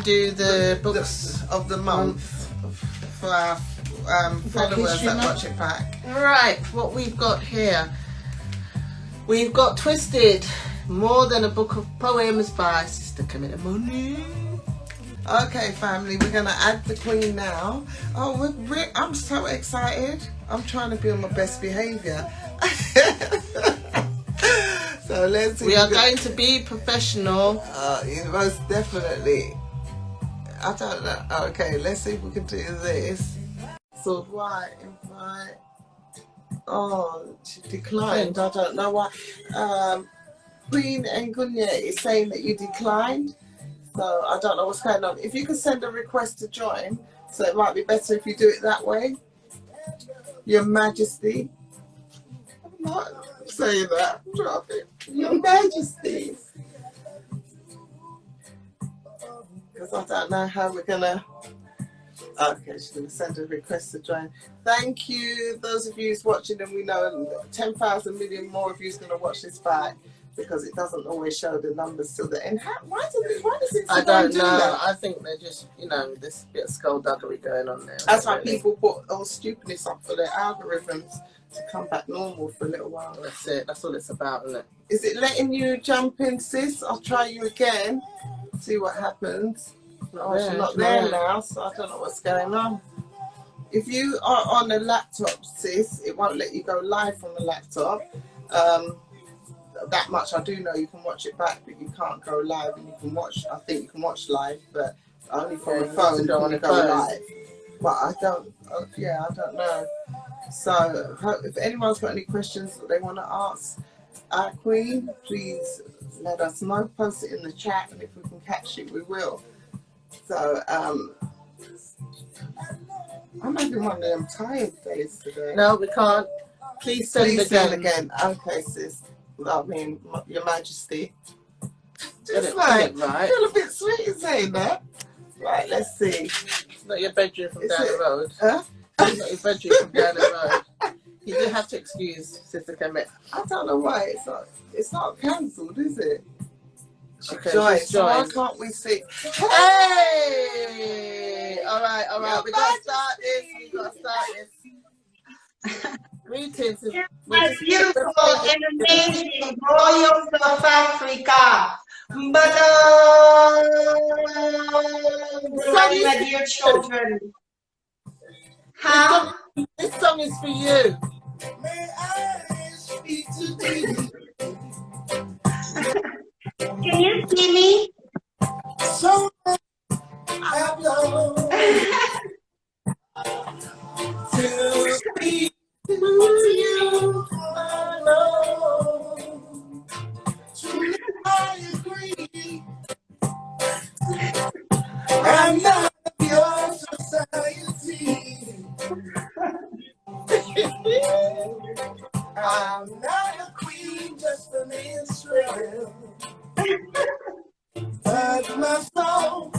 Do the books of the month for our followers that watch it back. Right, what we've got here, we've got Twisted, More Than a Book of Poems by Sister Ngningone. Okay, family, we're gonna add the Queen now. Oh, I'm so excited. I'm trying to be on my best behaviour. So let's see. We are going to be professional. Most definitely. I don't know. Okay, let's see if we can do this. So why invite? Oh, she declined. I don't know why. Queen Ngningone is saying that you declined. So I don't know what's going on. If you can send a request to join, so it might be better if you do it that way. Your Majesty. I'm not saying that. Drop it. Your Majesty. Because I don't know how we're gonna. Okay, she's gonna send a request to join. Thank you, those of you who's watching, and we know 10,000 million more of you is gonna watch this back because it doesn't always show the numbers till the end. Why does it? I don't know. That? I think they're just, you know, this bit of skullduggery going on there. That's why people put all stupidness up for their algorithms to come back normal for a little while. That's it. That's all it's about, isn't it? Is it letting you jump in, sis? I'll try you again. See what happens. Oh, she's not there now, so I don't know what's going on. If you are on a laptop, sis, it won't let you go live from the laptop. That much I do know. You can watch it back, but you can't go live. And you can watch. I think you can watch live, but only from a phone. You don't want to go live. But I don't. Yeah, I don't know. So if anyone's got any questions that they want to ask our Queen, please let us know. Post it in the chat, and if we can catch it, we will. So I'm having one of them tired days today. No, we can't. Please send again. Okay, sis. I mean, Your Majesty. Just like, right. Feel a bit sweet in saying that. Right, let's see. It's not your bedroom from down the road. Huh? It's not your bedroom from down the road. You do have to excuse Sister Kemet. I don't know why it's not cancelled, is it? Okay, so why can't we see? Hey! All right. We gotta start this. Greetings. My beautiful and amazing royals of Africa. But my dear children. How? This song is for you. May I speak to thee? Can you see me? So I have known to speak to you alone. Truly I agree. I'm not your society. I'm not a queen, just a minstrel. But my song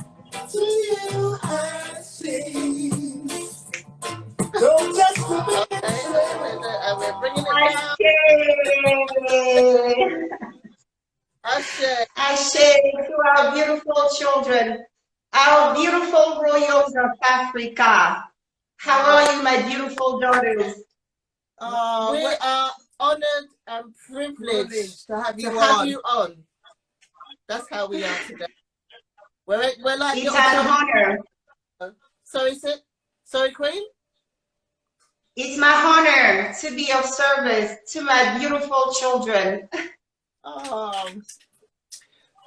to you I sing. Don't just and we're bringing it down. Ashe to our beautiful children, our beautiful royals of Africa. How are you, my beautiful daughters? We are honored and privileged to have you on. That's how we are today. We're like it's an honor. So is it? Sorry, Queen? It's my honor to be of service to my beautiful children.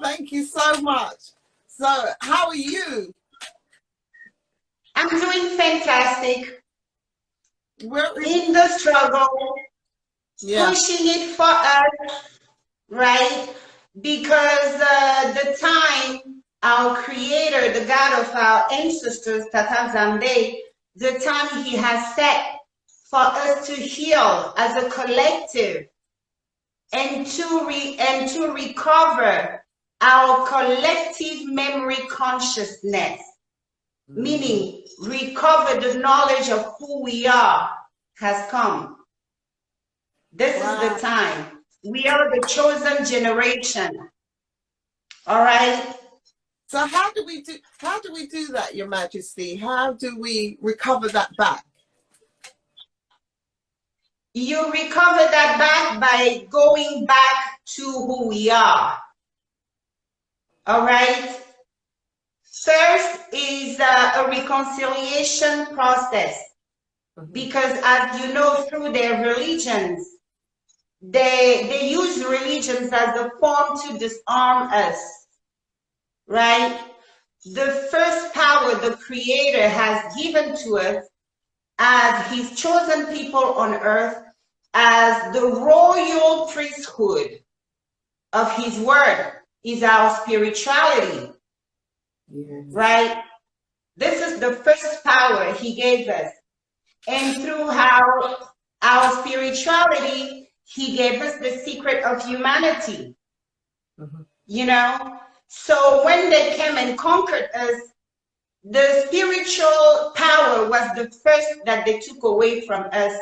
Thank you so much. So, how are you? I'm doing fantastic. We're in the struggle, pushing it for us, right? Because the time our Creator, the God of our ancestors, Tata Zambe, the time He has set for us to heal as a collective and to recover our collective memory consciousness, meaning recover the knowledge of who we are, has come. This is the time. We are the chosen generation. All right. So how do we do that, Your Majesty? How do we recover that back? You recover that back by going back to who we are. All right. First is a reconciliation process, because as you know, through their religions, they use religions as a form to disarm us, right? The first power the Creator has given to us as His chosen people on earth, as the royal priesthood of His word, is our spirituality. Yes. Right? This is the first power He gave us. And through our spirituality, He gave us the secret of humanity. You know? So when they came and conquered us, the spiritual power was the first that they took away from us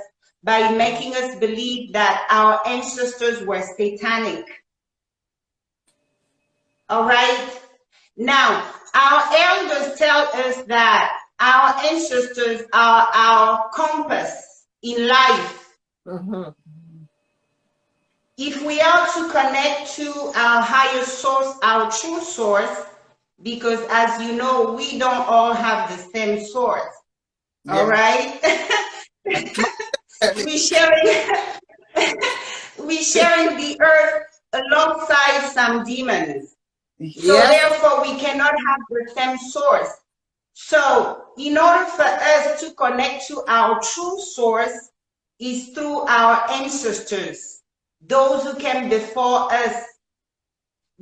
by making us believe that our ancestors were satanic. All right? Now, our elders tell us that our ancestors are our compass in life. If we are to connect to our higher source, our true source, because as you know, we don't all have the same source. Yeah. All right? we sharing the earth alongside some demons. So therefore, we cannot have the same source. So in order for us to connect to our true source is through our ancestors, those who came before us,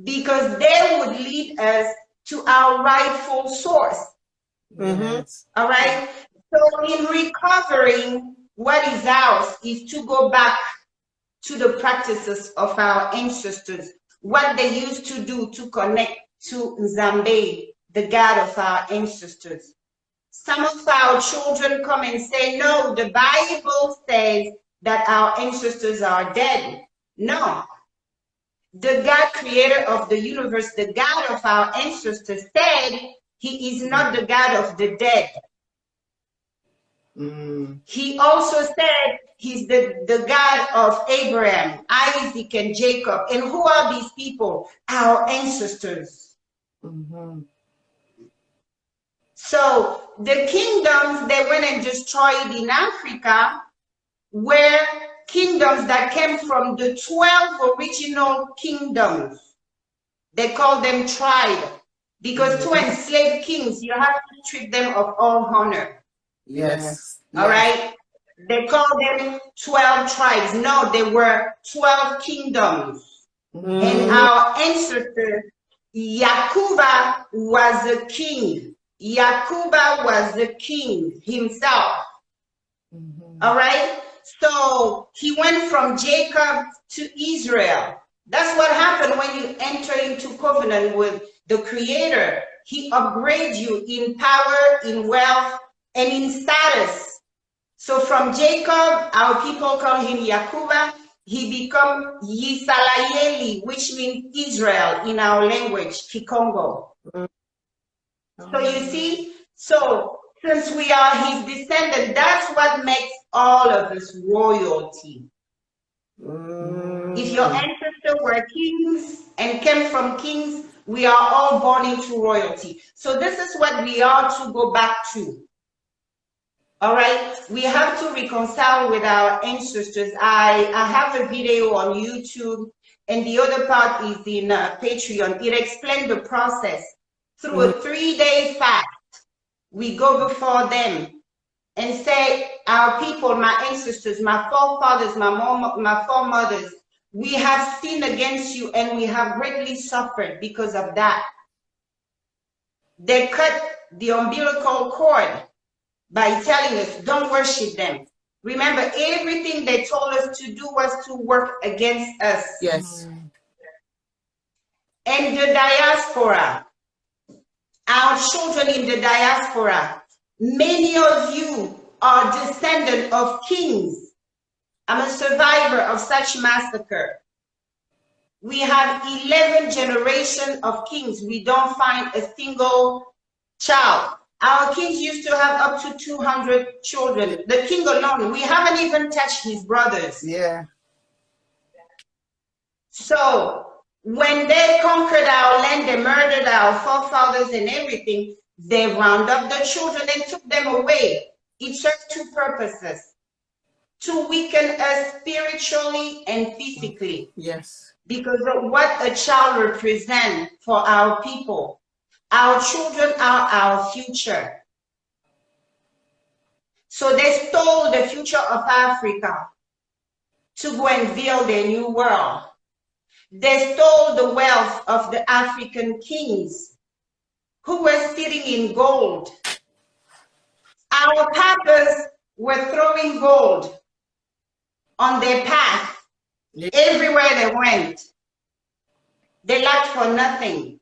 because they would lead us to our rightful source. All right? So in recovering what is ours is to go back to the practices of our ancestors, what they used to do to connect to Nzambe, the God of our ancestors. Some of our children come and say, no, the Bible says that our ancestors are dead. No. The God creator of the universe, the God of our ancestors, said He is not the God of the dead. He also said He's the God of Abraham, Isaac, and Jacob. And who are these people? Our ancestors. So the kingdoms they went and destroyed in Africa were kingdoms that came from the 12 original kingdoms. They call them tribe, because to enslave kings, you have to treat them of all honor. Yes. All right. They call them 12 tribes. No, they were 12 kingdoms. And our ancestor, Yakuba, was a king. Yakuba was the king himself. All right. So he went from Jacob to Israel. That's what happened when you enter into covenant with the Creator. He upgrades you in power, in wealth, and in status. So from Jacob, our people call him Yakuba. He become Yisalayeli, which means Israel in our language, Kikongo. So you see, so since we are his descendant, that's what makes all of us royalty. If your ancestors were kings and came from kings, we are all born into royalty. So this is what we are to go back to. All right, we have to reconcile with our ancestors. I have a video on YouTube, and the other part is in Patreon. It explains the process. Through a 3-day fast, we go before them and say, our people, my ancestors, my forefathers, my foremothers, we have sinned against you and we have greatly suffered because of that. They cut the umbilical cord by telling us, don't worship them. Remember, everything they told us to do was to work against us. Yes. And the diaspora, our children in the diaspora, many of you are descendants of kings. I'm a survivor of such massacre. We have 11 generations of kings. We don't find a single child. Our kings used to have up to 200 children. The king alone, we haven't even touched his brothers. Yeah. So when they conquered our land, they murdered our forefathers and everything, they round up the children and took them away. It served two purposes: to weaken us spiritually and physically. Yes. Because of what a child represents for our people. Our children are our future. So they stole the future of Africa to go and build a new world. They stole the wealth of the African kings who were sitting in gold. Our papas were throwing gold on their path. Yeah. Everywhere they went. They lacked for nothing.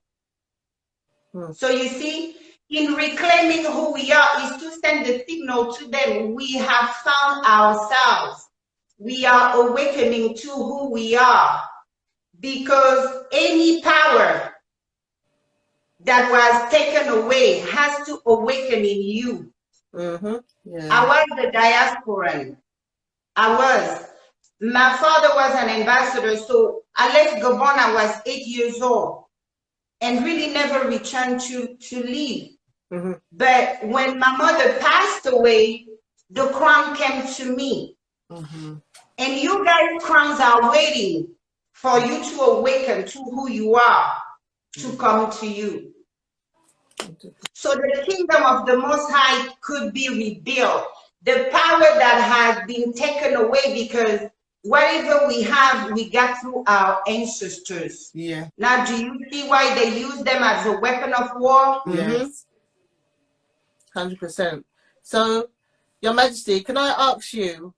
So you see, in reclaiming who we are is to send the signal to them. We have found ourselves. We are awakening to who we are. Because any power that was taken away has to awaken in you. Yeah. I was the diasporan. My father was an ambassador, so I left Gabon. I was 8 years old and really never returned to live. But when my mother passed away, the crown came to me. And you guys' crowns are waiting for you to awaken to who you are, to come to you. So the kingdom of the Most High could be rebuilt. The power that has been taken away, because whatever we have, we got through our ancestors. Yeah. Now, do you see why they use them as a weapon of war? Yes. 100%. So, Your Majesty, can I ask you,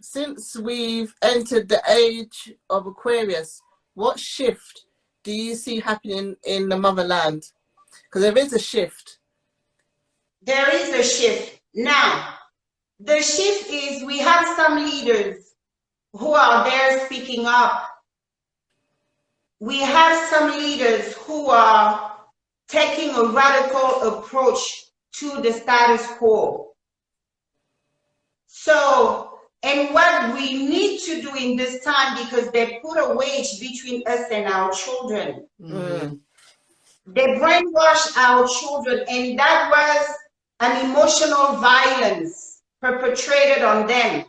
since we've entered the age of Aquarius, what shift do you see happening in the motherland? Because there is a shift. There is a shift. Now, the shift is we have some leaders who are there speaking up. We have some leaders who are taking a radical approach to the status quo. So, and what we need to do in this time, because they put a wedge between us and our children. They brainwash our children, and that was an emotional violence perpetrated on them,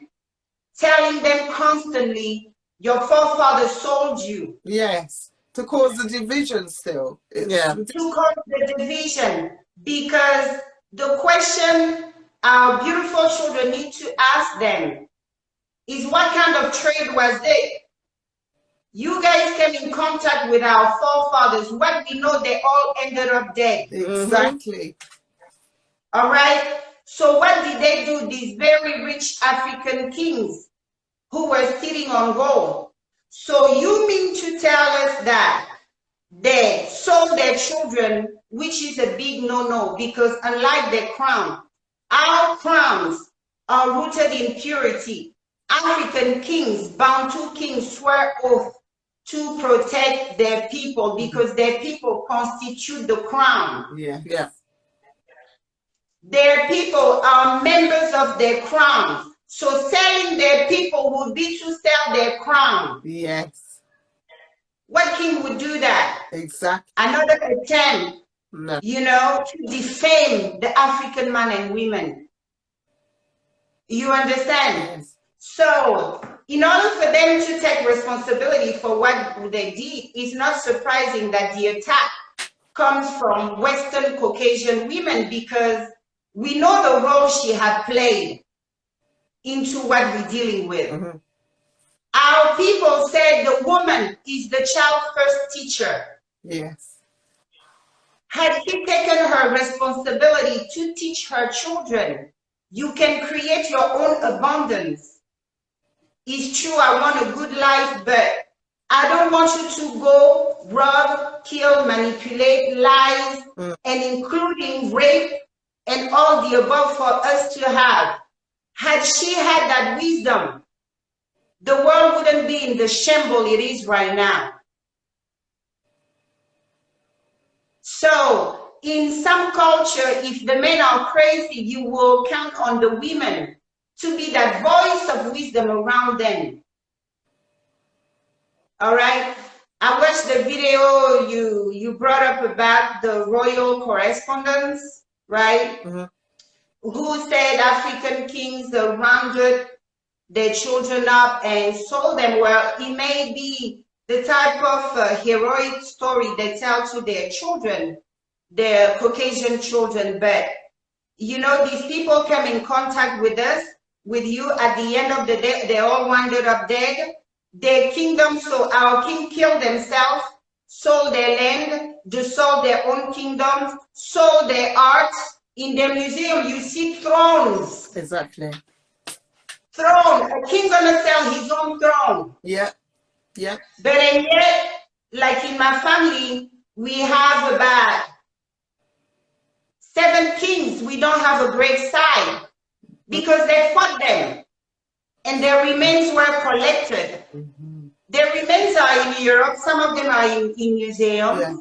telling them constantly, your forefathers sold you. Yes, to cause the division still. Yeah. To cause the division, because the question our beautiful children need to ask them is, what kind of trade was it? You guys came in contact with our forefathers. What we know, they all ended up dead. Exactly. All right. So what did they do? These very rich African kings who were sitting on gold. So you mean to tell us that they sold their children, which is a big no-no, because unlike their crown, our crowns are rooted in purity. African kings, Bantu kings, swear oath to protect their people because their people constitute the crown. Yeah. Their people are members of their crown. So selling their people would be to sell their crown. Yes. What king would do that? Exactly. Another attempt No. you know, to defame the African man and women. You understand? Yes. So, in order for them to take responsibility for what they did, it's not surprising that the attack comes from Western Caucasian women, because we know the role she had played into what we're dealing with. Mm-hmm. Our people said the woman is the child's first teacher. Yes. Had she taken her responsibility to teach her children, you can create your own abundance. It's true, I want a good life, but I don't want you to go rob, kill, manipulate, lies, and including rape and all the above for us to have. Had she had that wisdom, the world wouldn't be in the shambles it is right now. So in some culture, if the men are crazy, you will count on the women to be that voice of wisdom around them. All right. I watched the video you brought up about the royal correspondence, right? Mm-hmm. Who said African kings rounded their children up and sold them. Well, it may be the type of heroic story they tell to their children, their Caucasian children, but you know, these people come in contact with us, with you. At the end of the day, they all wandered up dead. Their kingdom, so our king killed themselves, sold their land, sold their own kingdoms, sold their art. In their museum, you see thrones. Exactly. Throne. A king gonna sell his own throne. Yeah. Yeah. But and yet, like in my family, we have about 7 kings. We don't have a grave side because they fought them, and their remains were collected. Mm-hmm. Their remains are in Europe. Some of them are in museums. Yeah.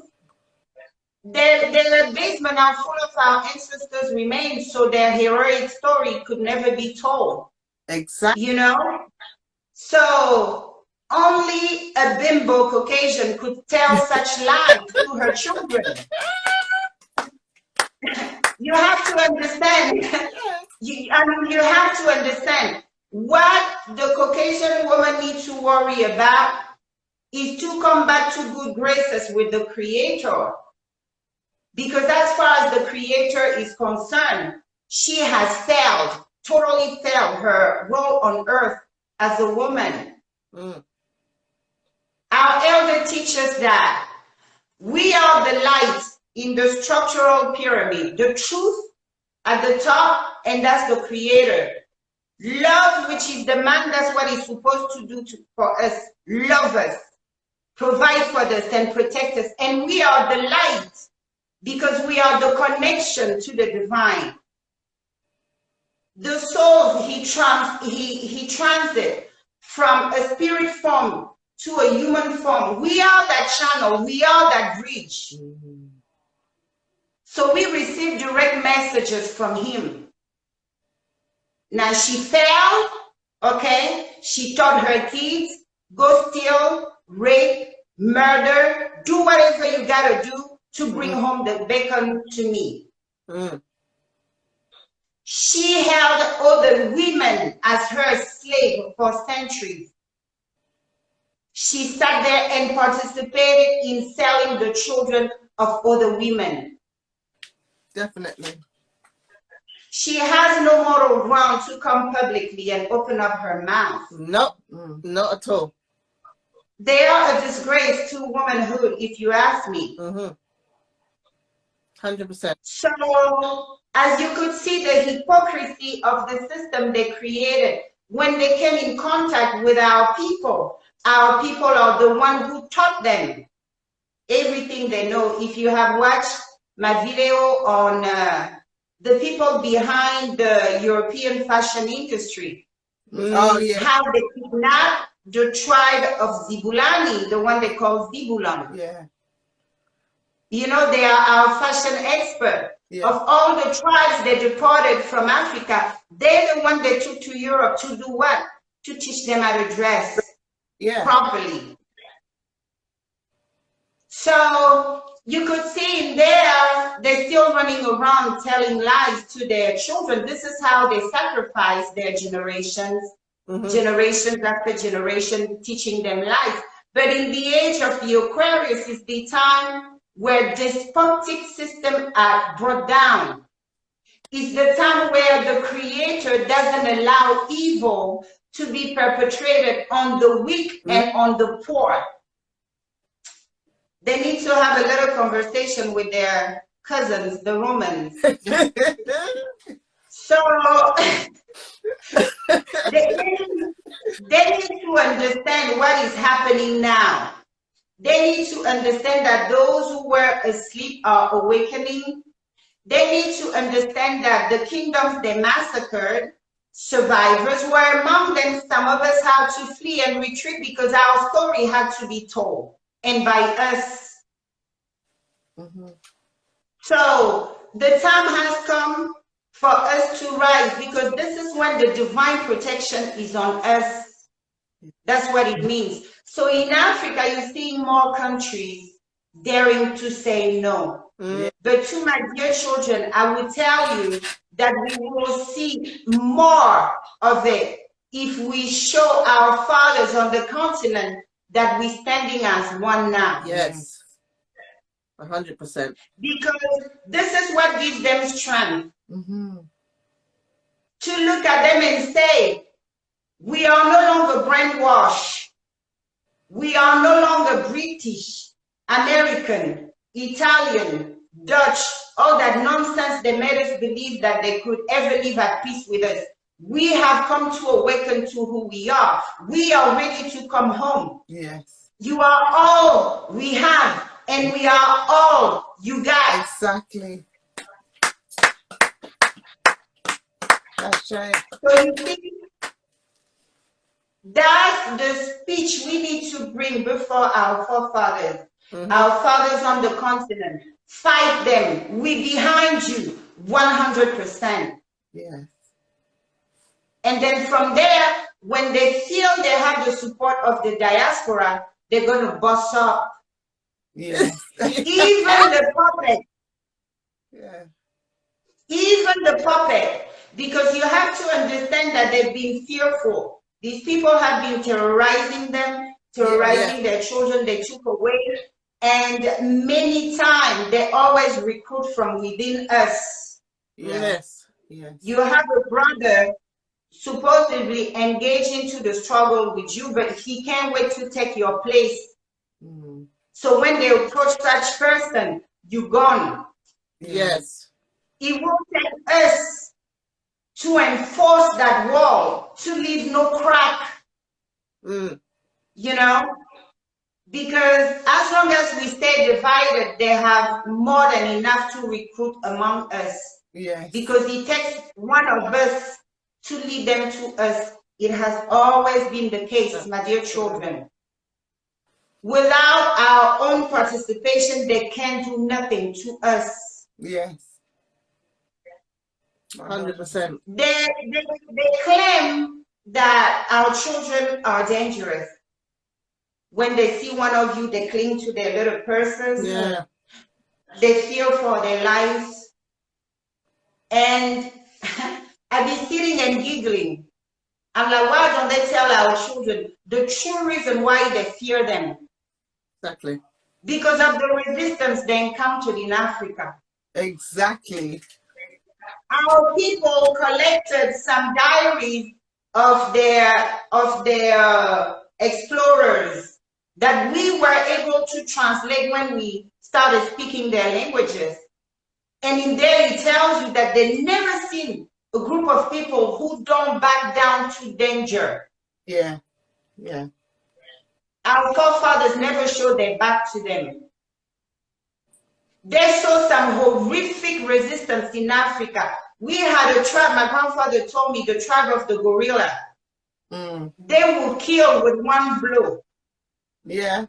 Their basements are full of our ancestors' remains, so their heroic story could never be told. Exactly. You know? So only a bimbo Caucasian could tell such lies to her children. You have to understand. You have to understand what the Caucasian woman needs to worry about is to come back to good graces with the Creator. Because as far as the Creator is concerned, she has failed, totally failed her role on earth as a woman. Mm. Our elder teaches that we are the light in the structural pyramid, the truth at the top, and that's the Creator. Love, which is the man, that's what he's supposed to do for us. Love us, provide for us, and protect us. And we are the light because we are the connection to the divine. The souls he transit from a spirit form to a human form. We are that channel. We are that bridge. Mm-hmm. So we receive direct messages from him. Now she fell, okay? She taught her kids, go steal, rape, murder, do whatever you gotta do to bring home the bacon to me. Mm. She held other women as her slave for centuries. She sat there and participated in selling the children of other women. Definitely. She has no moral ground to come publicly and open up her mouth. No, not at all. They are a disgrace to womanhood, if you ask me. 100%. So, as you could see, the hypocrisy of the system they created when they came in contact with our people. Our people are the one who taught them everything they know. If you have watched my video on the people behind the European fashion industry, how they kidnapped the tribe of Zibulani, the one they call Zibulan. Yeah. You know, they are our fashion expert. Yeah. Of all the tribes they deported from Africa, they're the one they took to Europe to do what? To teach them how to dress properly. So you could see in there, they're still running around telling lies to their children. This is how they sacrifice their generations, generations after generation, teaching them lies. But in the age of the Aquarius is the time where despotic systems are brought down. It's the time where the Creator doesn't allow evil to be perpetrated on the weak and on the poor. They need to have a little conversation with their cousins, the Romans. So they need to understand what is happening now. They need to understand that those who were asleep are awakening. They need to understand that the kingdoms they massacred, survivors were among them. Some of us had to flee and retreat because our story had to be told, and by us. So the time has come for us to rise, because this is when the divine protection is on us. That's what it means. So in Africa, you're seeing more countries daring to say no. But to my dear children, I will tell you that we will see more of it if we show our fathers on the continent that we're standing as one now. Yes. 100%. Because this is what gives them strength. To look at them and say, we are no longer brainwashed. We are no longer British, American, Italian, Dutch, all that nonsense they made us believe that they could ever live at peace with us. We have come to awaken to who we are. We are ready to come home. Yes. You are all we have, and we are all you got. Exactly. That's right. So you see, that's the speech we need to bring before our forefathers, our fathers on the continent. Fight them. We behind you 100%. Yes. And then from there, when they feel they have the support of the diaspora, they're going to bust up. Yes. Even the puppet. Yeah. Even the puppet. Because you have to understand that they've been fearful. These people have been terrorizing them, terrorizing their children. They took away. And many times they always recruit from within us. Yes. Yes. You have a brother supposedly engaged into the struggle with you, but he can't wait to take your place. So when they approach such person, you're gone. Yes. It will take us to enforce that wall, to leave no crack. You know? Because as long as we stay divided, they have more than enough to recruit among us. Yes. Because it takes one of us to lead them to us. It has always been the case, my dear children. Without our own participation, they can do nothing to us. Yes. 100%. They claim that our children are dangerous. When they see one of you, they cling to their little purses. Yeah. They fear for their lives. And I've been sitting and giggling. I'm like, why don't they tell our children the true reason why they fear them? Exactly. Because of the resistance they encountered in Africa. Exactly. Our people collected some diaries of their explorers that we were able to translate when we started speaking their languages. And in there it tells you that they never seen a group of people who don't back down to danger. Yeah. Yeah. Our forefathers never showed their back to them. They saw some horrific resistance in Africa. We had a tribe, my grandfather told me, the tribe of the gorilla. They will kill with one blow. Yeah.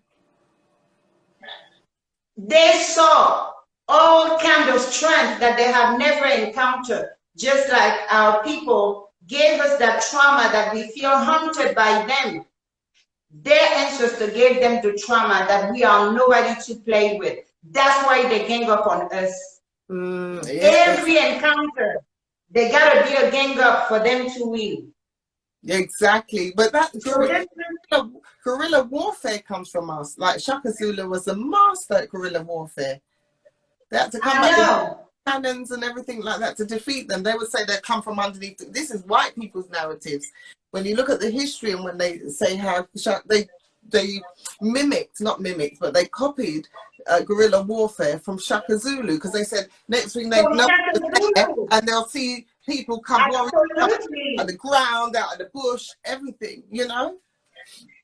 They saw all kinds of strength that they have never encountered, just like our people gave us that trauma that we feel haunted by them. Their ancestors gave them the trauma that we are nobody to play with. That's why they gang up on us. Yes. Every encounter, they gotta be a gang up for them to win. Exactly, but that So guerrilla warfare comes from us. Like Shaka Zulu was a master at guerrilla warfare. They had to come back with cannons and everything like that to defeat them. They would say they come from underneath. This is white people's narratives. When you look at the history and when they say how they mimicked, not mimicked, but they copied guerrilla warfare from Shaka Zulu, because they said next thing they know, and they'll see people come warring at the ground, out of the bush, everything, you know?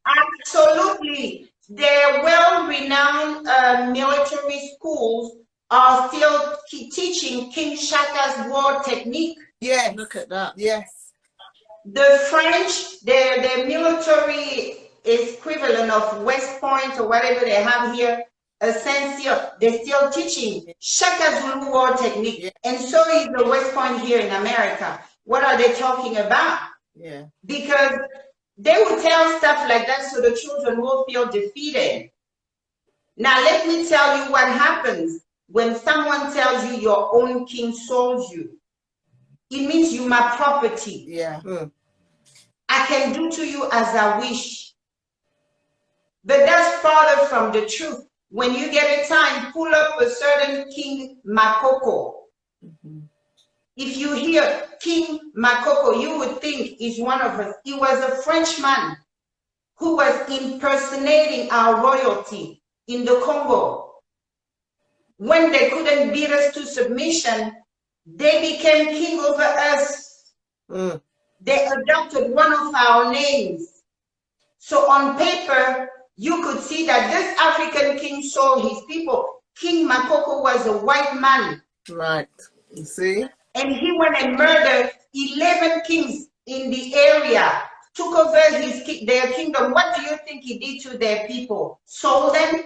Absolutely. Their well-renowned military schools are still teaching King Shaka's war technique. Yes. Look at that. Yes. The French, their military equivalent of West Point or whatever they have here, Ancestral, they're still teaching Shaka Zulu war technique. Yeah. And so is the West Point here in America. What are they talking about? Yeah. Because they will tell stuff like that so the children will feel defeated. Now, let me tell you what happens when someone tells you your own king sold you. It means you're my property. Yeah. I can do to you as I wish. But that's farther from the truth. When you get a time, pull up a certain King Makoko. If you hear King Makoko, you would think he's one of us. He was a Frenchman who was impersonating our royalty in the Congo. When they couldn't beat us to submission, they became king over us. They adopted one of our names. So on paper, you could see that this African king sold his people. King Makoko was a white man. Right. You see? And he went and murdered 11 kings in the area, took over their kingdom. What do you think he did to their people? Sold them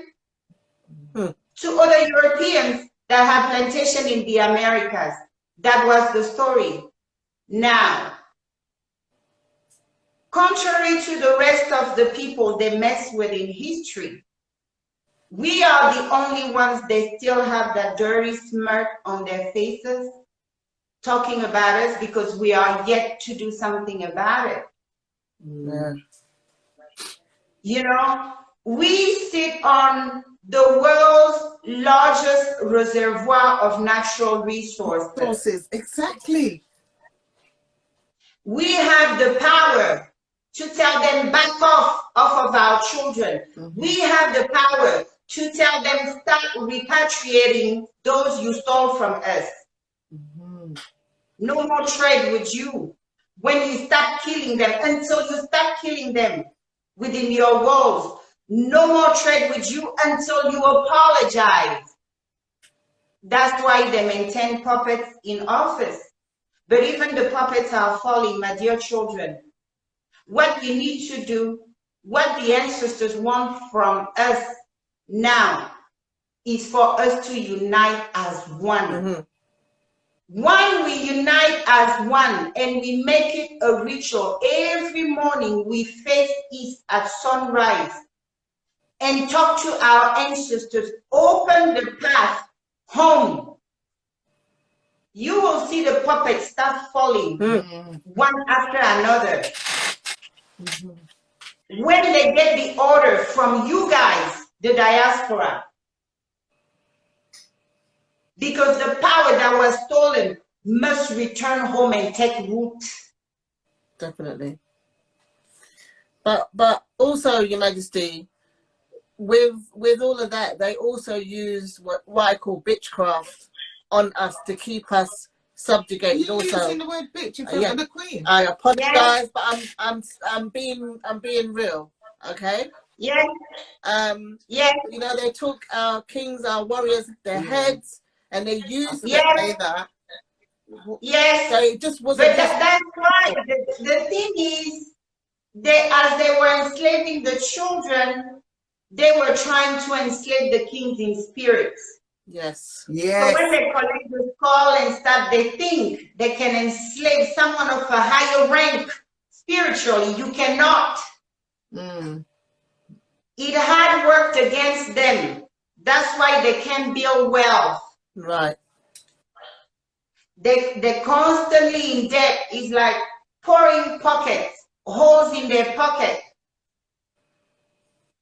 to other Europeans that had plantation in the Americas. That was the story. Now, contrary to the rest of the people they mess with in history, we are the only ones that still have that dirty smirk on their faces, talking about us because we are yet to do something about it. Yeah. You know, we sit on the world's largest reservoir of natural resources. Exactly. We have the power to tell them back off of our children. We have the power to tell them start repatriating those you stole from us. No more trade with you. When you start killing them, until you start killing them within your walls, no more trade with you until you apologize. That's why they maintain puppets in office. But even the puppets are falling, my dear children. What we need to do, what the ancestors want from us now, is for us to unite as one. When we unite as one and we make it a ritual, every morning we face east at sunrise and talk to our ancestors, open the path home. You will see the puppets start falling one after another. When they get the order from you guys, the diaspora, because the power that was stolen must return home and take root. Definitely. But also, Your Majesty, with all of that, they also use what I call bitchcraft on us to keep us subjugated. You're also using the word bitch in front of the Queen. I apologize, but I'm being real, okay? Yes. Yes. You know, they took our kings, our warriors, their heads, and they used that. Yes. So it just wasn't. But that's why the thing is, as they were enslaving the children, they were trying to enslave the kings in spirits. Yes. So when they collect the skull and stuff, they think they can enslave someone of a higher rank spiritually. You cannot. It had worked against them. That's why they can't build wealth. Right. They're constantly in debt. It's like pouring pockets, holes in their pocket.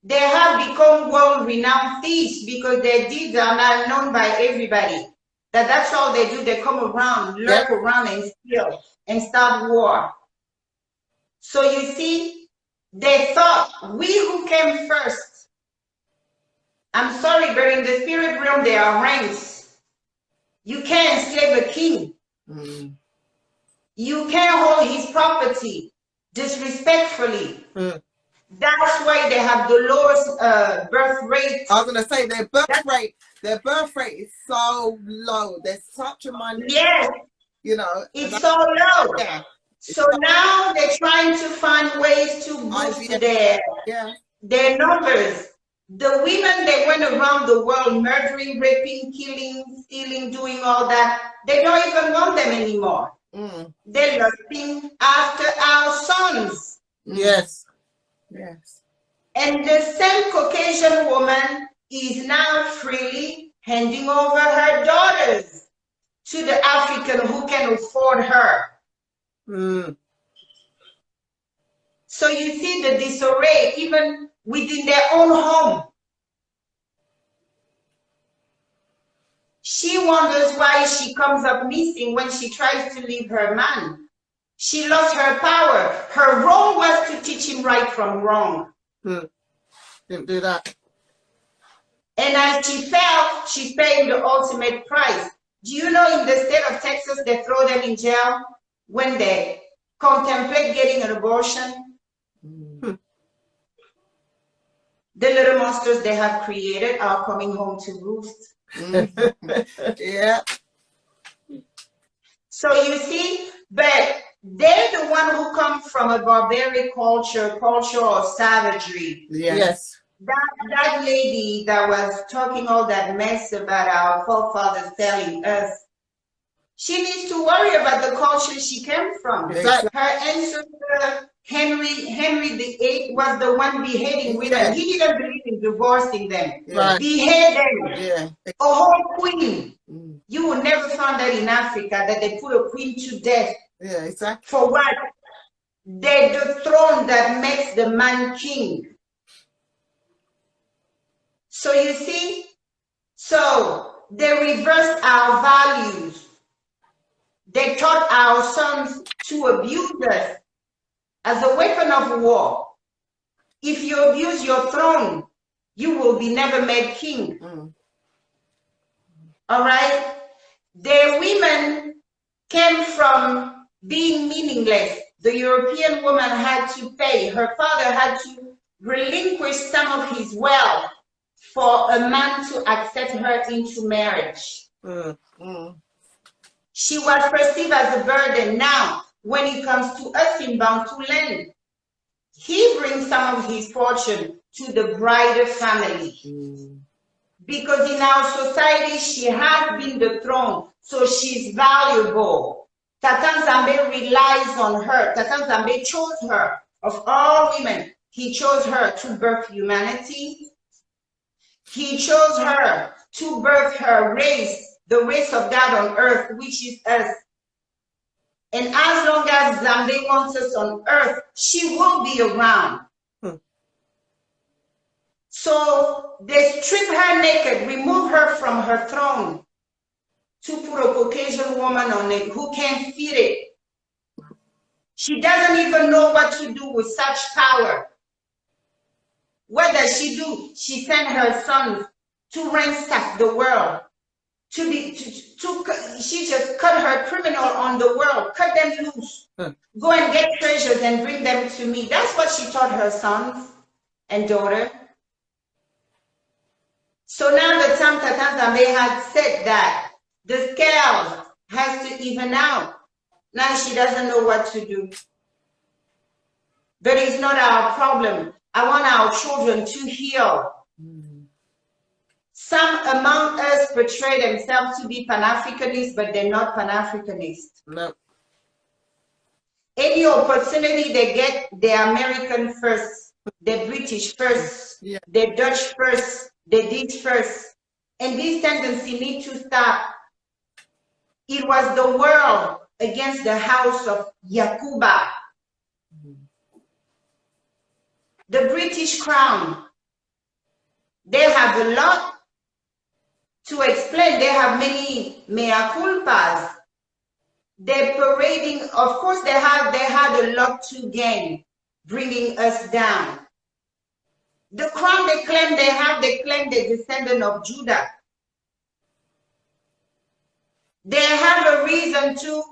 They have become world-renowned thieves because their deeds are now known by everybody. That's all they do. They come around, lurk around and steal and start war. So you see, they thought, we who came first. I'm sorry, but in the spirit realm, there are ranks. You can't enslave a king. Mm. You can't hold his property disrespectfully. Mm. That's why they have the lowest birth rate. I was gonna say their birth rate is so low. There's such a minority. Yes, You know, it's so low. Yeah. So now they're trying to find ways to boost their numbers. The women, they went around the world murdering, raping, killing, stealing, doing all that. They don't even want them anymore. Mm. They're lusting after our sons. Yes. Yes. And the same Caucasian woman is now freely handing over her daughters to the African who can afford her. Mm. So you see the disarray even within their own home. She wonders why she comes up missing when she tries to leave her man. She lost her power. Her role was to teach him right from wrong. Mm. Didn't do that. And as she fell, she's paying the ultimate price. Do you know in the state of Texas, they throw them in jail when they contemplate getting an abortion? Mm. The little monsters they have created are coming home to roost. Mm. Yeah. So you see, but they're the one who come from a barbaric culture of savagery. Yes. That lady that was talking all that mess about our forefathers telling us, she needs to worry about the culture she came from. Exactly. Her ancestor Henry VIII was the one beheading women. He didn't believe in divorcing them. Right. Behead them. Yeah. A whole queen. Mm. You will never find that in Africa, that they put a queen to death. Yeah, exactly. For what? They're the throne that makes the man king. So you see, so they reversed our values. They taught our sons to abuse us as a weapon of war. If you abuse your throne, you will be never made king. Mm. All right? Their women came from being meaningless. The European woman had to pay. Her father had to relinquish some of his wealth for a man to accept her into marriage. Mm. Mm. She was perceived as a burden. Now, when it comes to us in Bantu land, he brings some of his fortune to the brighter family. Mm. Because in our society, she has been the throne, so she's valuable. Tata Nzambe relies on her. Tata Nzambe chose her. Of all women, he chose her to birth humanity. He chose her to birth her race, the race of God on earth, which is us. And as long as Nzambe wants us on earth, she will be around. So they strip her naked, remove her from her throne to put a Caucasian woman on it who can't feed it. She doesn't even know what to do with such power. What does she do? She sent her sons to ransack the world. She just cut her criminal on the world, cut them loose. Go and get treasures and bring them to me. That's what she taught her sons and daughter. So now the time Tata Nzambe had said that the scale has to even out. Now she doesn't know what to do. But it's not our problem. I want our children to heal. Some among us portray themselves to be Pan-Africanists, but they're not Pan-Africanists. No. Any opportunity they get, they're American first, they're British first, they're Dutch first, they did first. And this tendency needs to stop. It was the world against the house of Yakuba. The British Crown, they have a lot to explain. They have many mea culpas. They're parading, of course, they had a lot to gain, bringing us down. The crown they claim they claim the descendant of Judah. They have a reason to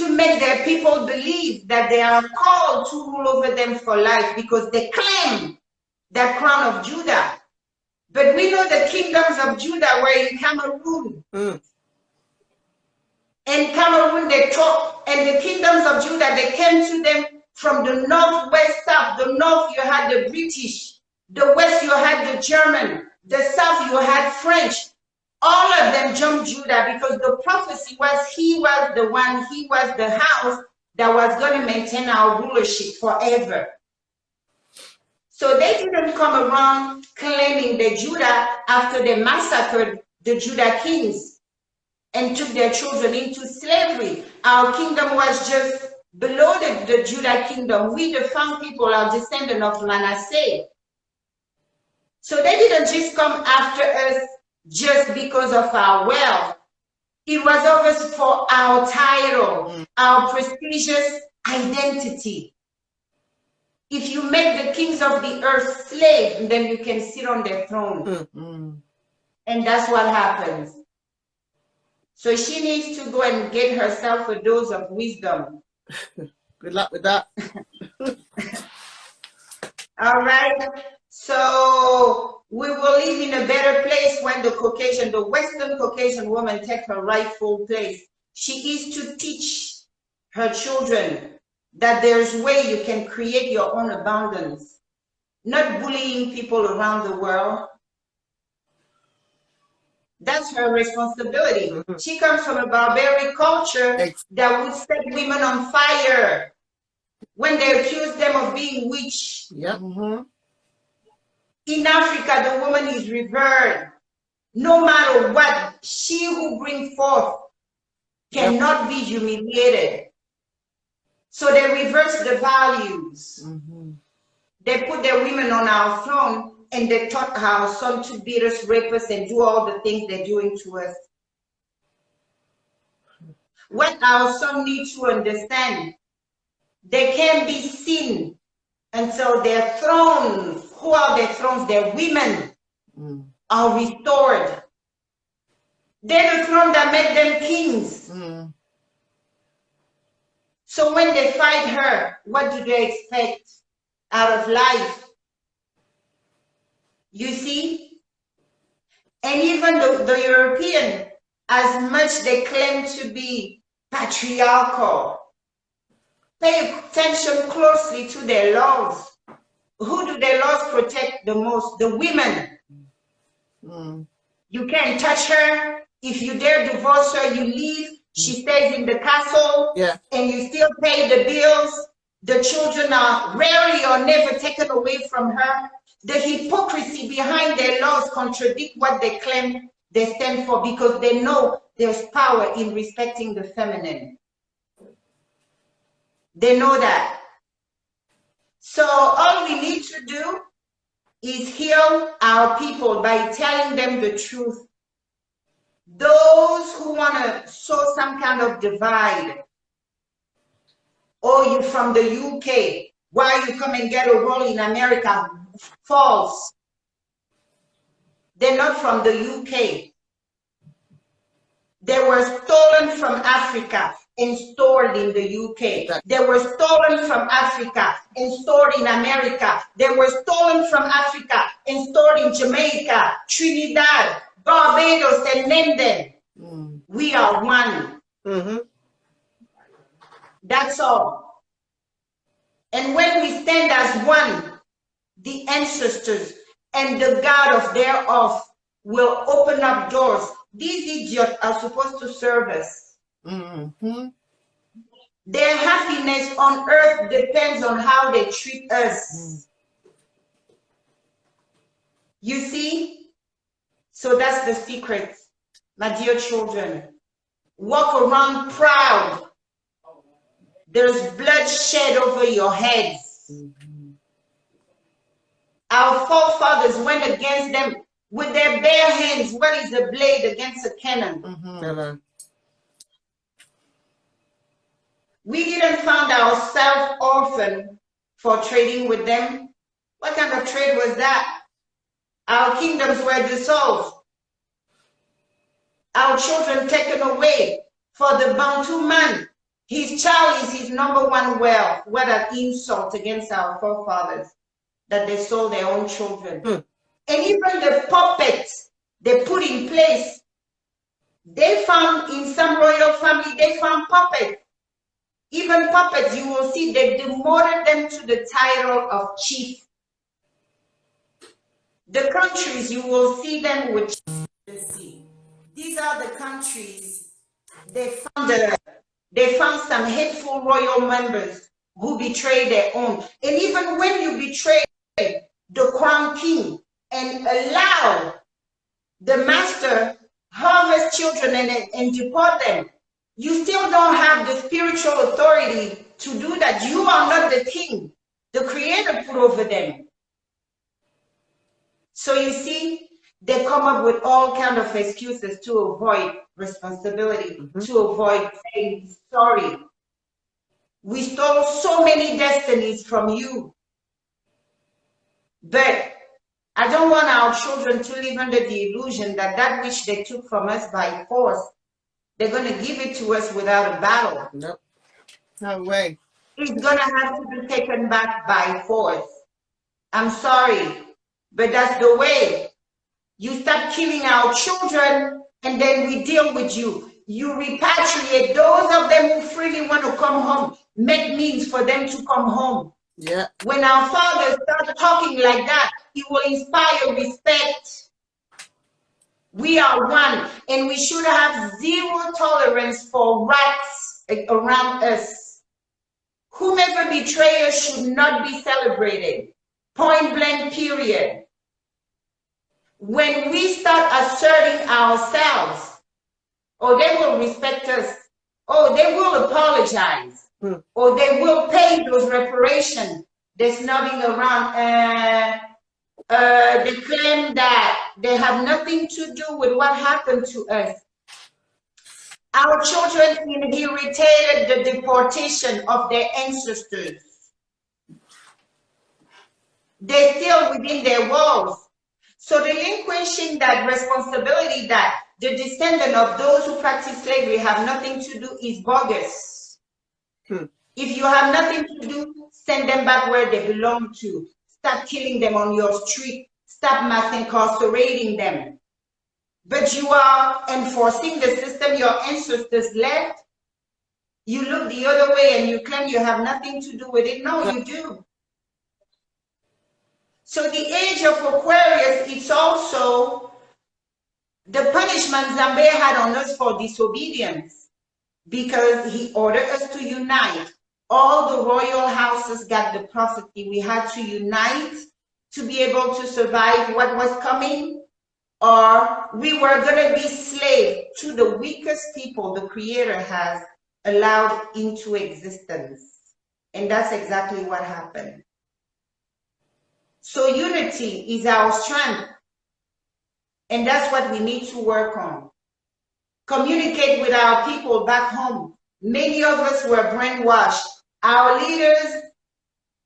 make their people believe that they are called to rule over them for life because they claim that crown of Judah. But we know the kingdoms of Judah were in Cameroon. In Cameroon, they talk, and the kingdoms of Judah, they came to them from the north, west, south. The north, you had the British. The west, you had the German. The south, you had French. All of them jumped Judah because the prophecy was he was the house that was going to maintain our rulership forever. So they didn't come around claiming the Judah after they massacred the Judah kings and took their children into slavery. Our kingdom was just below the Judah kingdom. We, the found people, are descendants of Manasseh. So they didn't just come after us just because of our wealth. It was always for our title, our prestigious identity. If you make the kings of the earth slaves, then you can sit on their throne. And that's what happens. So she needs to go and get herself a dose of wisdom. Good luck with that. All right. So we will live in a better place when the Western Caucasian woman take her rightful place. She is to teach her children that there's a way you can create your own abundance, not bullying people around the world. That's her responsibility. She comes from a barbaric culture that would set women on fire when they accuse them of being witch. In Africa, the woman is revered. No matter what, she who brings forth cannot be humiliated. So they reverse the values. They put their women on our throne and they taught our son to beat us, rape us, and do all the things they're doing to us. What our son needs to understand, they can be seen until their thrones, who are their thrones? Their women are restored. They're the throne that made them kings. So when they fight her, what do they expect out of life? You see? And even the European, as much they claim to be patriarchal, pay attention closely to their laws. Who do their laws protect the most? The women. You can't touch her. If you dare divorce her, you leave. She stays in the castle, and you still pay the bills. The children are rarely or never taken away from her. The hypocrisy behind their laws contradict what they claim they stand for because they know there's power in respecting the feminine. They know that. So all we need to do is heal our people by telling them the truth. Those who want to sow some kind of divide, oh, you from the UK, why you come and get a role in America? False. They're not from the UK. They were stolen from Africa and stored in the UK. They were stolen from Africa and stored in America. They were stolen from Africa and stored in Jamaica, Trinidad, Barbados, and name them. We are one. That's all. And when we stand as one, the ancestors and the God of thereof will open up doors. These idiots are supposed to serve us. Their happiness on earth depends on how they treat us. You see? So that's the secret, my dear children. Walk around proud. There's blood shed over your heads. Our forefathers went against them with their bare hands. What is a blade against a cannon? We didn't find ourselves orphaned for trading with them. What kind of trade was that? Our kingdoms were dissolved. Our children taken away for the Bantu man. His child is his number one wealth. What an insult against our forefathers that they sold their own children. And even the puppets they put in place, they found in some royal family, they found puppets. Even puppets, you will see they demoted them to the title of chief. The countries, you will see them with the sea. These are the countries they found some hateful royal members who betrayed their own. And even when you betray the crown king and allow the master harvest children and deport them, you still don't have the spiritual authority to do that. You are not the king. The creator put over them. So you see, they come up with all kinds of excuses to avoid responsibility, to avoid saying sorry. We stole so many destinies from you. But I don't want our children to live under the illusion that that which they took from us by force, they're going to give it to us without a battle. Nope. No way. It's going to have to be taken back by force. I'm sorry, but that's the way. You start killing our children, and then we deal with you. You repatriate those of them who freely want to come home. Make means for them to come home. Yeah. When our fathers start talking like that, it will inspire respect. We are one, and we should have zero tolerance for rats around us. Whomever betrays us should not be celebrated. Point blank, period. When we start asserting ourselves, oh, they will respect us. Oh, they will apologize. Or they will pay those reparations. There's nothing around. They claim that they have nothing to do with what happened to us. Our children inherited the deportation of their ancestors. They're still within their walls. So relinquishing that responsibility that the descendant of those who practice slavery have nothing to do is bogus. If you have nothing to do, send them back where they belong to. Stop killing them on your street. Stop mass incarcerating them. But you are enforcing the system your ancestors left. You look the other way and you claim you have nothing to do with it. No, you do. So the age of Aquarius, it's also the punishment Zambia had on us for disobedience, because he ordered us to unite. All the royal houses got the prophecy. We had to unite to be able to survive what was coming, or we were going to be slave to the weakest people the Creator has allowed into existence. And that's exactly what happened. So unity is our strength. And that's what we need to work on. Communicate with our people back home. Many of us were brainwashed. Our leaders,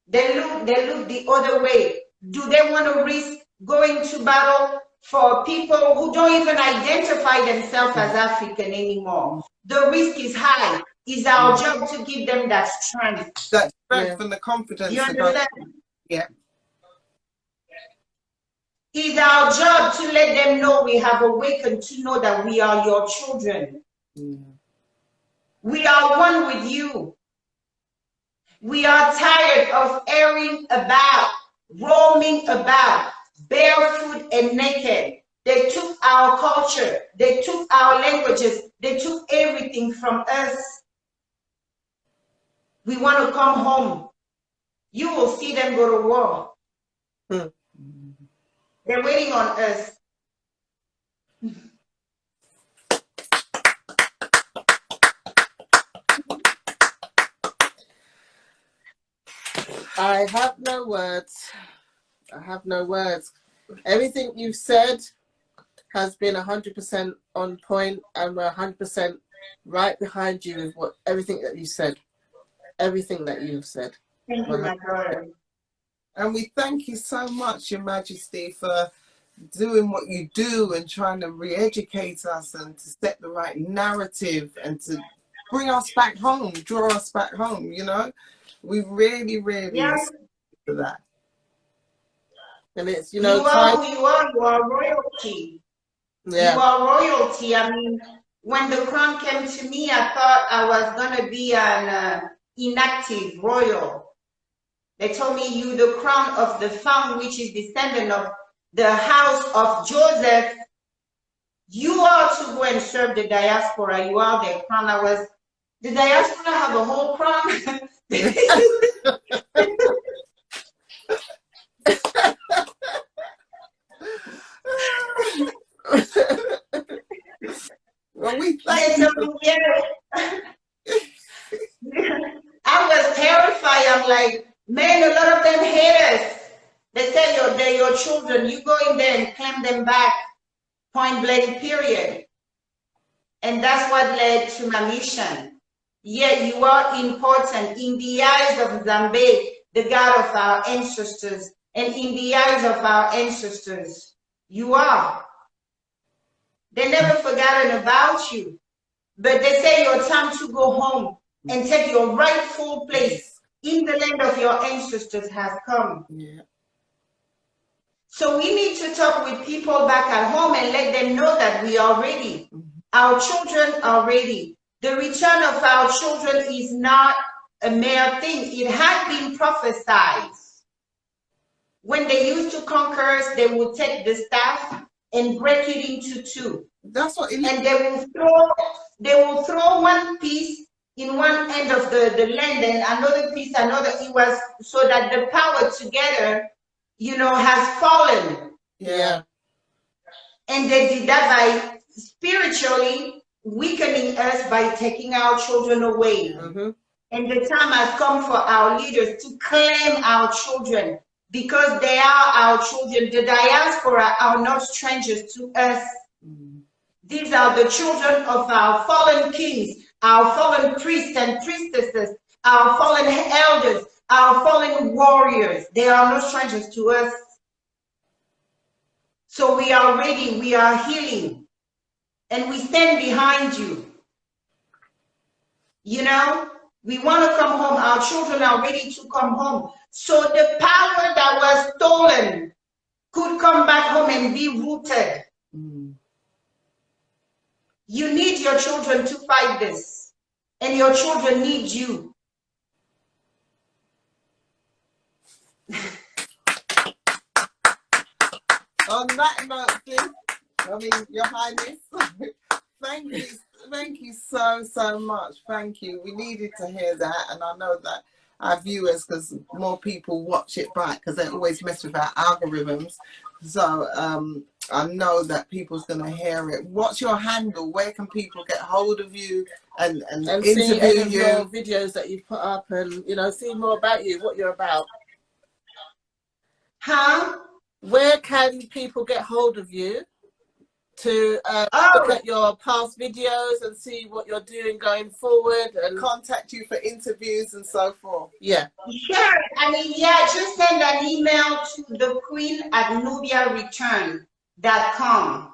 they look the other way. Do they want to risk going to battle for people who don't even identify themselves as African anymore? The risk is high. It's our job to give them that strength. That strength and the confidence. You understand? Yeah. It's our job to let them know we have awakened, to know that we are your children. We are one with you. We are tired of erring about, roaming about, barefoot and naked. They took our culture. They took our languages. They took everything from us. We want to come home. You will see them go to war. They're waiting on us. I have no words. I have no words. Everything you've said has been 100% on point, and we're 100% right behind you with what everything that you said. Everything that you've said. Thank you, my brother. And we thank you so much, Your Majesty, for doing what you do and trying to re-educate us and to set the right narrative and to bring us back home, draw us back home, you know. We really, really for that. And it's, you know, you are who you are. You are royalty. Yeah. You are royalty. I mean, when the crown came to me, I thought I was going to be an inactive royal. They told me you the crown of the fawn, which is descendant of the house of Joseph. You are to go and serve the diaspora. You are their crown. The diaspora have a whole crown. Well, we thank you. I was terrified. I'm like, man, a lot of them hate us. They say they're your children. You go in there and claim them back, point blank, period. And that's what led to my mission. Yeah, you are important in the eyes of Zambe, the God of our ancestors, and in the eyes of our ancestors. You are. They never forgotten about you. But they say your time to go home and take your rightful place in the land of your ancestors has come. Yeah. So we need to talk with people back at home and let them know that we are ready. Our children are ready. The return of our children is not a mere thing. It had been prophesied. When they used to conquer us, they would take the staff and break it into two. That's what it is. And they will throw one piece in one end of the land and another piece, it was so that the power together, you know, has fallen. Yeah. And they did that by spiritually weakening us by taking our children away. And the time has come for our leaders to claim our children because they are our children. The diaspora are not strangers to us. These are the children of our fallen kings, our fallen priests and priestesses, our fallen elders, our fallen warriors. They are no strangers to us. So we are ready, we are healing, and we stand behind you. You know, we want to come home. Our children are ready to come home. So the power that was stolen could come back home and be rooted. You need your children to fight this, and your children need you. On that note, Your Highness, thank you so much. Thank you. We needed to hear that, and I know that our viewers, because more people watch it back, because they always mess with our algorithms. So I know that people's going to hear it. What's your handle? Where can people get hold of you and see any interview of you? your videos that you've put up, and see more about you, what you're about? Huh? Where can people get hold of you to look at your past videos and see what you're doing going forward and contact you for interviews and so forth? Yeah. Sure. I mean, yeah, just send an email to thequeen@nubiareturn.com.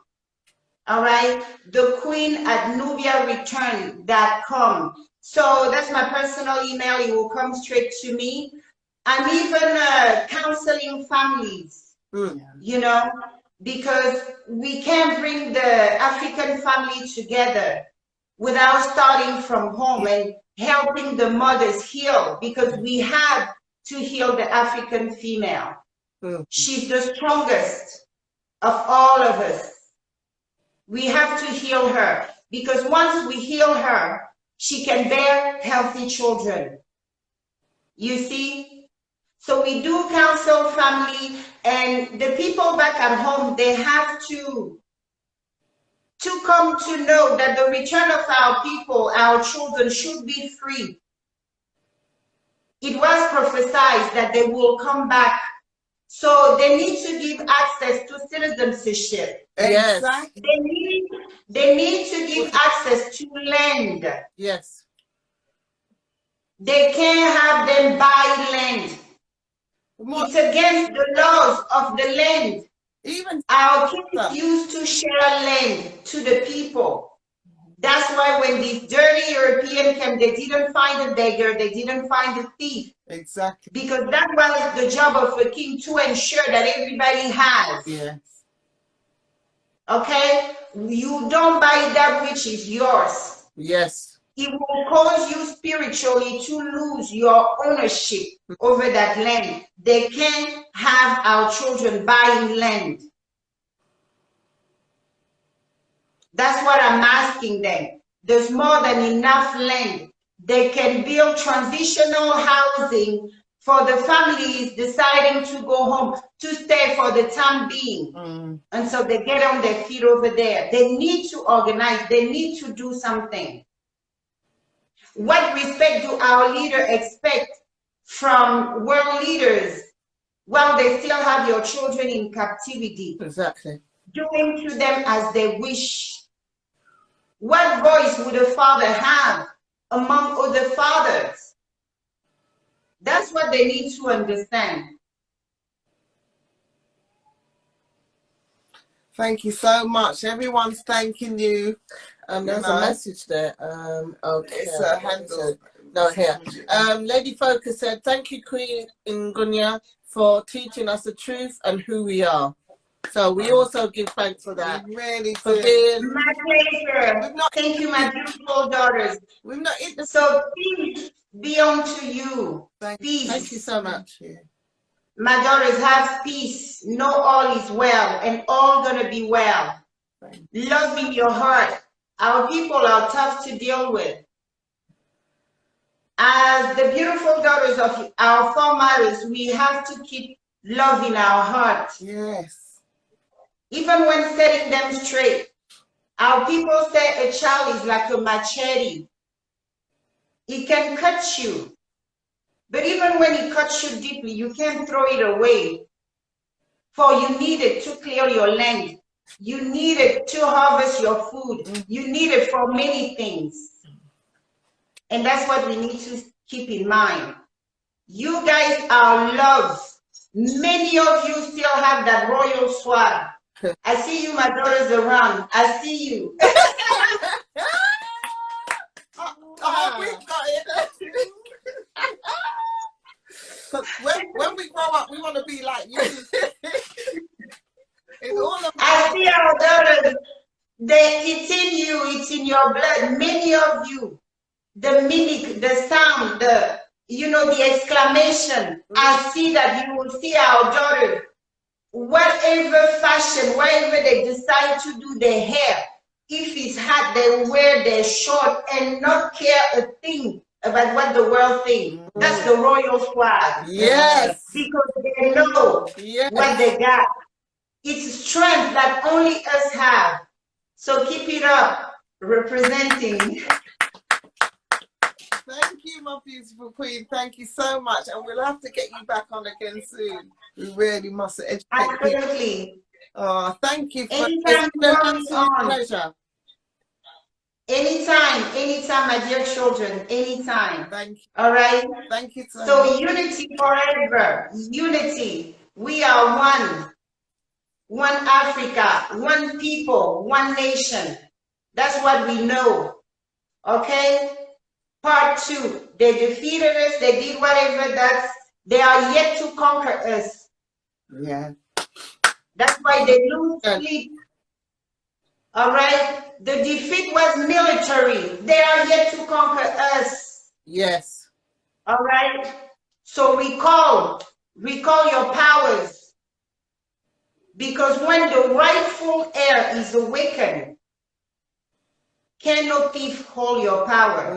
All right? thequeen@nubiareturn.com. So that's my personal email. It will come straight to me. I'm even counseling families. You know, because we can't bring the African family together without starting from home and helping the mothers heal, because we have to heal the African female. She's the strongest of all of us. We have to heal her, because once we heal her, she can bear healthy children. You see? So we do counsel family, And the people back at home, they have to come to know that the return of our people, our children, should be free. It was prophesied that they will come back. So they need to give access to citizenship. Yes. They need to give access to land. Yes. They can't have them buy land. It's against the laws of the land. Even our kids used to share land to the people. That's why when these dirty Europeans came, they didn't find a beggar, they didn't find a thief. Exactly. Because that was the job of a king, to ensure that everybody has. Yes. Okay? You don't buy that which is yours. Yes. It will cause you spiritually to lose your ownership over that land. They can't have our children buying land. That's what I'm asking them. There's more than enough land. They can build transitional housing for the families deciding to go home, to stay for the time being. And so they get on their feet over there. They need to organize. They need to do something. What respect do our leaders expect from world leaders while they still have your children in captivity? Exactly. Doing to them as they wish. What voice would a father have among other fathers? That's what they need to understand. Thank you so much. Everyone's thanking you. There's a message there. Okay. It's a handle. No, here. Lady Focus said, thank you, Queen Ngningone, for teaching us the truth and who we are. So we also give thanks for that. We really for do. being, My pleasure. Thank you, my beautiful daughters. We've not eaten. So peace be unto you. Peace. Thank you so much. My daughters, have peace. Know all is well and all gonna be well. Love in your heart. Our people are tough to deal with. As the beautiful daughters of our foremothers, we have to keep love in our heart. Yes. Even when setting them straight. Our people say a child is like a machete. It can cut you. But even when it cuts you deeply, you can't throw it away. For you need it to clear your land. You need it to harvest your food. You need it for many things. And that's what we need to keep in mind. You guys are loved. Many of you still have that royal swag. I see you, my daughters, around. I see you. We've got it. when we grow up, we want to be like you. I see our daughters. It's in you. It's in your blood. Many of you, the mimic, the sound, the exclamation. I see that you will see our daughters. Whatever fashion, whatever they decide to do their hair, if it's hot, they wear their short and not care a thing about what the world thinks. That's the royal swag. Yes. Because they know what they got. It's strength that only us have. So keep it up, representing. Thank you, my beautiful queen. Thank you so much. And we'll have to get you back on again soon. We really must educate Absolutely. people. Oh, thank you. Anytime, Pleasure. Anytime, my dear children, anytime. Thank you. All right? Thank you so much. Unity forever. Unity. We are one. One Africa, one people, one nation. That's what we know. Okay? Part 2. They defeated us. They did whatever. They are yet to conquer us. Yeah. That's why they lose sleep. All right? The defeat was military. They are yet to conquer us. Yes. All right? So recall your powers. Because when the rightful heir is awakened, can no thief hold your power?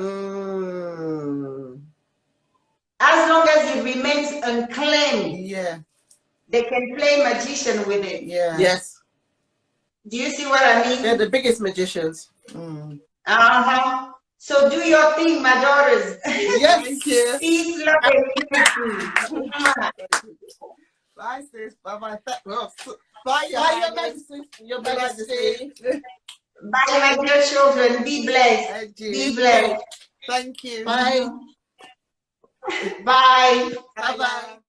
As long as it remains unclaimed, They can play magician with it. Yeah. Yes. Do you see what I mean? They're the biggest magicians. Uh-huh. So do your thing, my daughters. Yes. Thank you. Peace, love, and unity. Bye, sis. Bye-bye. Bye, Bye, Your Your Highness. Majesty. Your Majesty. Bye, my dear children. Be blessed. Thank you. Be blessed. Thank you. Bye. Bye. Bye-bye.